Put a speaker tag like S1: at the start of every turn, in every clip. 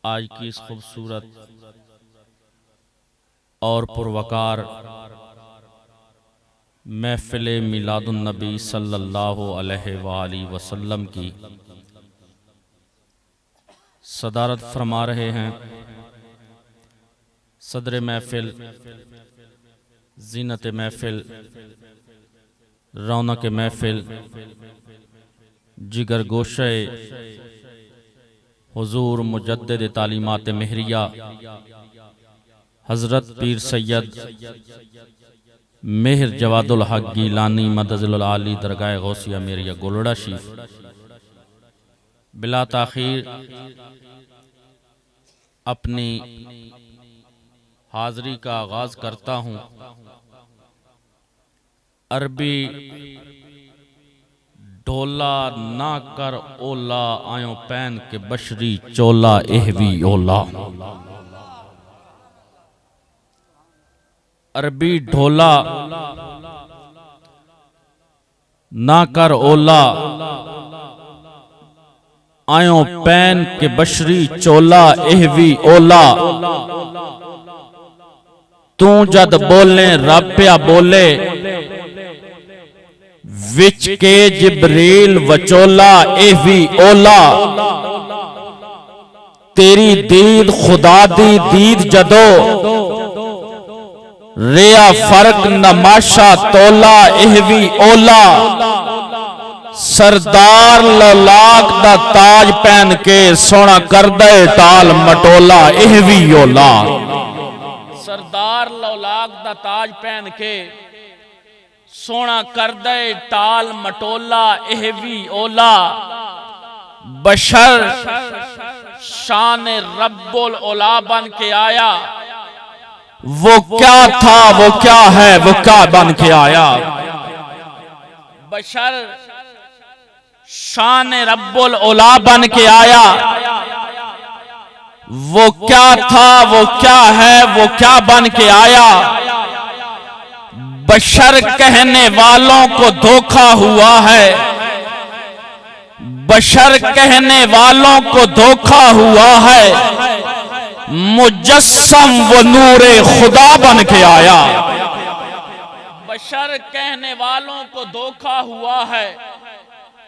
S1: آج کی اس خوبصورت اور پروقار محفل میلاد النبی صلی اللہ علیہ وآلہ وسلم کی صدارت فرما رہے ہیں صدر محفل، زینت محفل، رونق محفل، جگر گوشے حضور مجدد تعلیمات مہریہ حضرت پیر سید مہر جواد الحق گیلانی مدد العالی درگاہ غوثیہ میریہ گولڑا شریف، بلا تاخیر اپنی حاضری کا آغاز کرتا ہوں۔ عربی ڈھولا نہ کر اولا آیوں پین کے بشری چولا اہوی اولا۔ عربی ڈھولا نہ کر اولا آیوں پین کے بشری چولا اہوی اولا۔ تو جد بولیں رب پیا بولے وچ کے جبریل وچولا اہوی اولا۔ تیری دید خدا دی دید جدو ریا فرق نماشا تولا اہوی اولا۔ سردار لولاک دا تاج پہن کے سونا کردے ٹال مٹولا اہوی اولا۔ سردار لولاک دا تاج پہن کے سونا کردے ٹال مٹولا اہوی اولا۔ بشر شان رب العلا بن کے آیا، وہ کیا تھا وہ کیا ہے وہ کیا بن کے آیا۔ بشر شان رب العلا بن کے آیا، وہ کیا تھا وہ کیا ہے وہ کیا بن کے آیا۔ بشر کہنے والوں کو دھوکا ہوا ہے، بشر کہنے والوں کو دھوکا ہوا ہے۔ مجسم وہ نور خدا بن کے آیا۔ بشر کہنے والوں کو دھوکا ہوا ہے،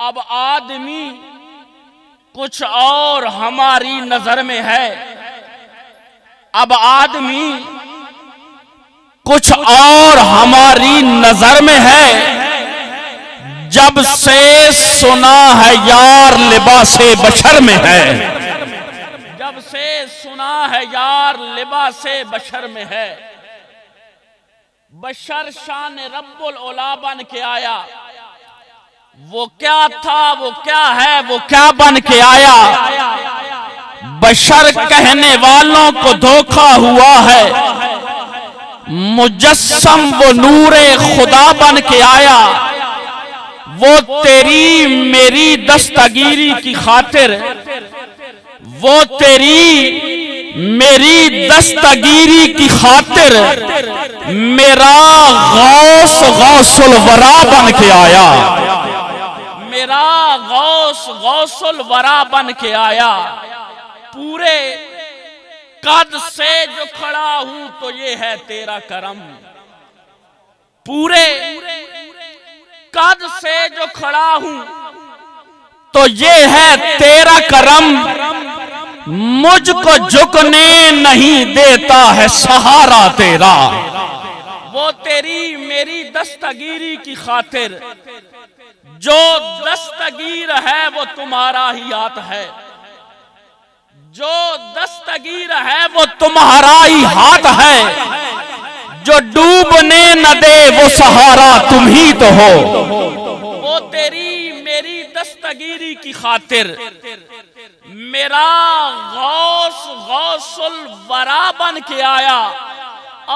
S1: اب آدمی کچھ اور ہماری نظر میں ہے۔ اب آدمی کچھ اور ہماری نظر میں ہے۔ جب سے سنا ہے یار لباس بشر میں ہے، جب سے سنا ہے یار لباس بشر میں ہے۔ بشر شان رب العلا بن کے آیا، وہ کیا تھا وہ کیا ہے وہ کیا بن کے آیا۔ بشر کہنے والوں کو دھوکا ہوا ہے، مجسم وہ نور خدا بن کے آیا۔ وہ تیری میری دستگیری کی خاطر، وہ تیری میری دستگیری کی خاطر میرا غوث غوث الورا بن کے آیا۔ میرا غوث غوث الورا بن کے آیا۔ پورے قد سے جو کھڑا ہوں تو یہ ہے تیرا کرم، پورے قد سے جو کھڑا ہوں تو یہ ہے تیرا کرم۔ مجھ کو جھکنے نہیں دیتا ہے سہارا تیرا، وہ تیری میری دستگیری کی خاطر جو دستگیر ہے وہ تمہارا ہی ہاتھ ہے، جو دستگیر ہے وہ تمہارا ہی ہاتھ ہے۔ جو ڈوبنے نہ دے وہ سہارا تم ہی تو ہو، وہ تیری میری دستگیری کی خاطر میرا غوث غوث الورا بن کے آیا۔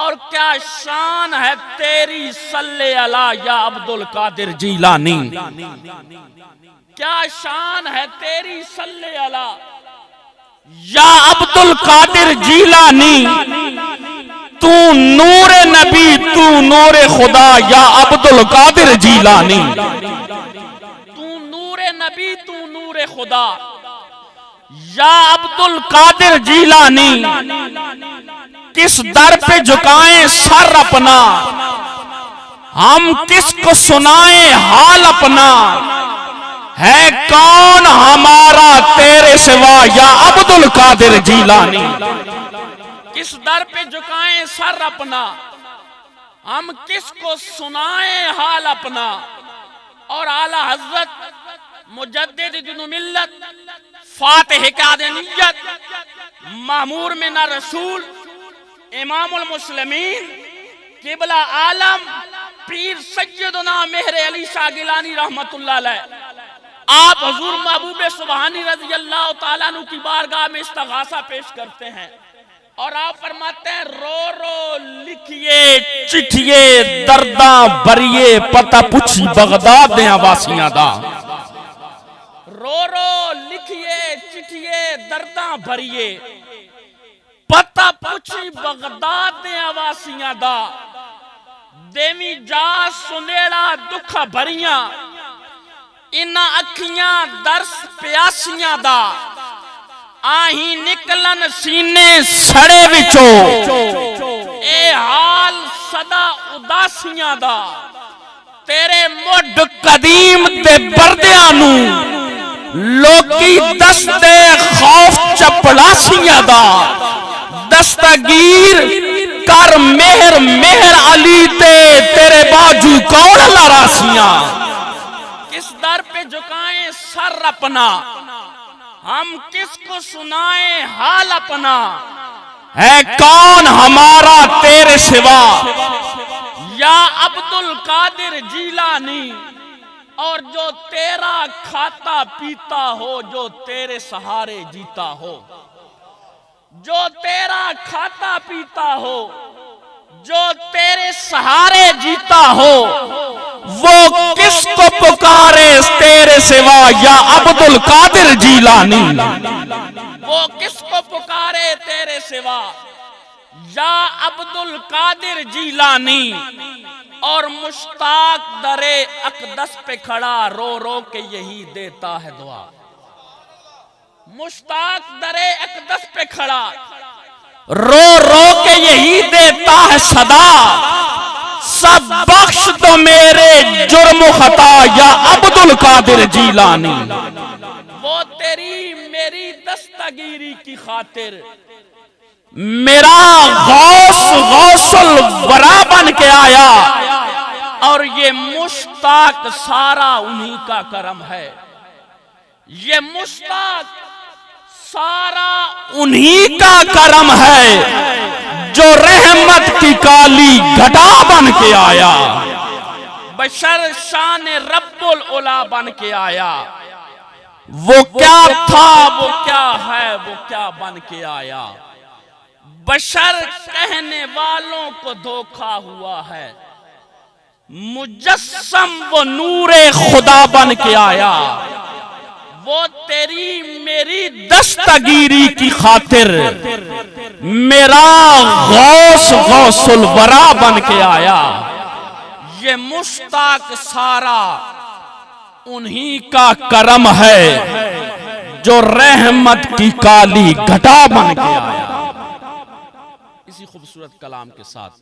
S1: اور کیا شان ہے تیری صلی علی یا عبد القادر جیلانی، کیا شان ہے تیری صلی علی یا عبد القادر جیلانی۔ تو نور نبی تو نور خدا یا عبد القادر جیلانی۔ تو نور نبی تو نور خدا یا عبد القادر جیلانی کس در پہ جھکائیں سر اپنا، ہم کس کو سنائیں حال اپنا، ہے کون ہمارا تیرے سوا یا عبد القادر جیلانی۔ کس در پہ جھکائیں سر اپنا، ہم کس کو سنائیں حال اپنا۔ اور اعلی حضرت مجدد دین ملت، فاتح قادنیت، مامور من رسول، امام المسلمین، قبلہ عالم پیر سیدنا مہر علی شاہ گیلانی رحمت اللہ علیہ، آپ حضور محبوب سبحانی رضی اللہ تعالیٰ عنہ کی بارگاہ میں استغاثہ پیش کرتے ہیں اور آپ فرماتے ہیں رو رو لکھئے چٹھیے درداں بریے پتہ پوچھی بغداد دیں آواسیاں دا۔ رو رو لکھئے چٹھیے درداں بریے پتہ پوچھی بغداد دیں آواسیاں دا۔ دیوی جا سنیڑا دکھا بھریاں انہاں اکھیاں درس پیاسیاں دا۔ آہیں نکلن سینے سڑے وچوں اے حال صدا اداسیاں دا۔ تیرے مڈ قدیم تے بردیاں نو لوکی دست خوف چپڑاسیاں دا۔ دستگیر کر مہر مہر علی تے تیرے باجو کون لراسیاں۔ کس در پہ جھکائیں سر اپنا، ہم کس کو سنائیں حال اپنا، ہے کون ہمارا تیرے سوا یا عبد القادر جیلانی۔ اور جو تیرا کھاتا پیتا ہو، جو تیرے سہارے جیتا ہو، جو تیرا کھاتا پیتا ہو، جو تیرے سہارے جیتا ہو، وہ کس کو پکارے تیرے سوا یا عبد القادر جیلانی۔ وہ کس کو پکارے تیرے سوا یا عبد القادر جیلانی۔ اور مشتاق در اقدس پہ کھڑا رو رو کے یہی دیتا ہے دعا۔ مشتاق در اقدس پہ کھڑا رو رو کے یہی دیتا ہے صدا۔ سب بخش دو میرے جرم و خطا یا عبد القادر جیلانی۔ وہ تیری میری دستگیری کی خاطر میرا غوث غوث الورا بن کے آیا۔ اور یہ مشتاق سارا انہی کا کرم ہے، یہ مشتاق سارا انہی کا کرم ہے جو رحمت کی کالی گھٹا بن کے آیا۔ بشر شان رب العلا بن کے آیا۔ وہ کیا تھا وہ کیا ہے وہ کیا بن کے آیا۔ بشر کہنے والوں کو دھوکا ہوا ہے، مجسم وہ نور خدا بن کے آیا۔ وہ تیری میری دستگیری کی خاطر میرا غوث غوث الورا بن کے آیا۔ یہ مشتاق سارا انہی کا کرم ہے جو رحمت کی کالی گھٹا بن کے آیا۔ اسی خوبصورت کلام کے ساتھ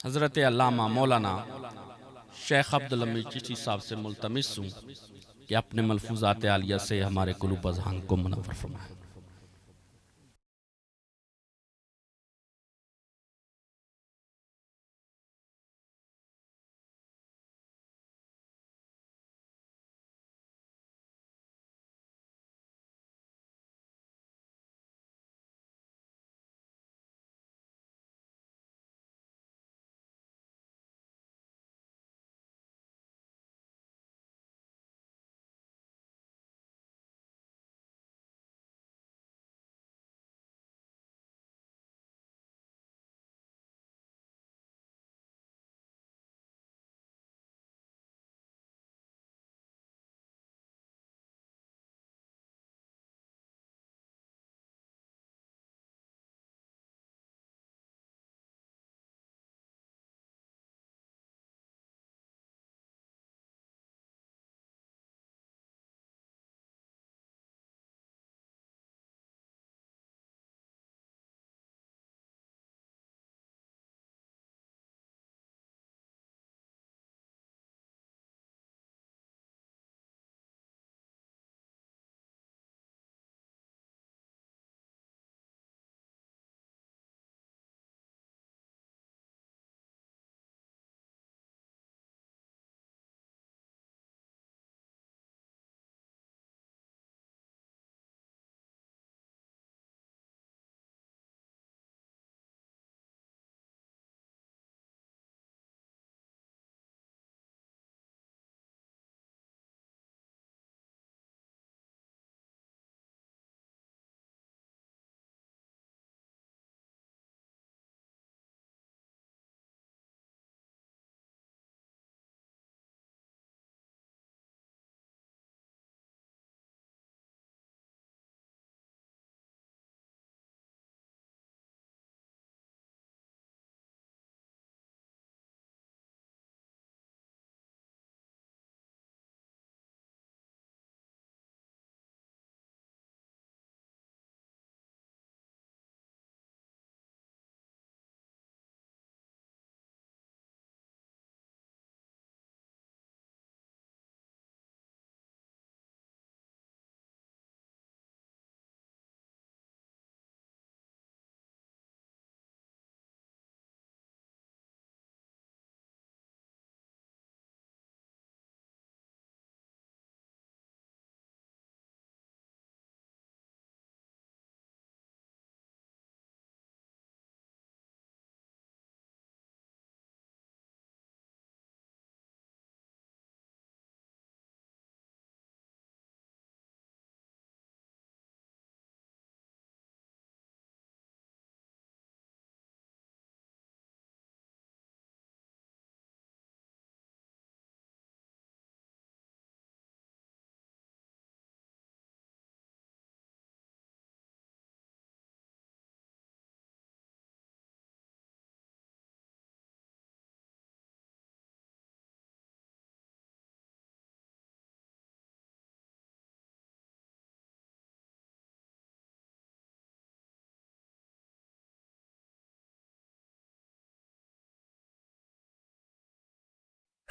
S1: حضرت علامہ مولانا شیخ عبدالحمید چشتی صاحب سے ملتمس ہوں کہ اپنے ملفوظات عالیہ سے ہمارے قلوب اذہان کو منور فرمائیں۔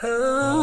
S2: Oh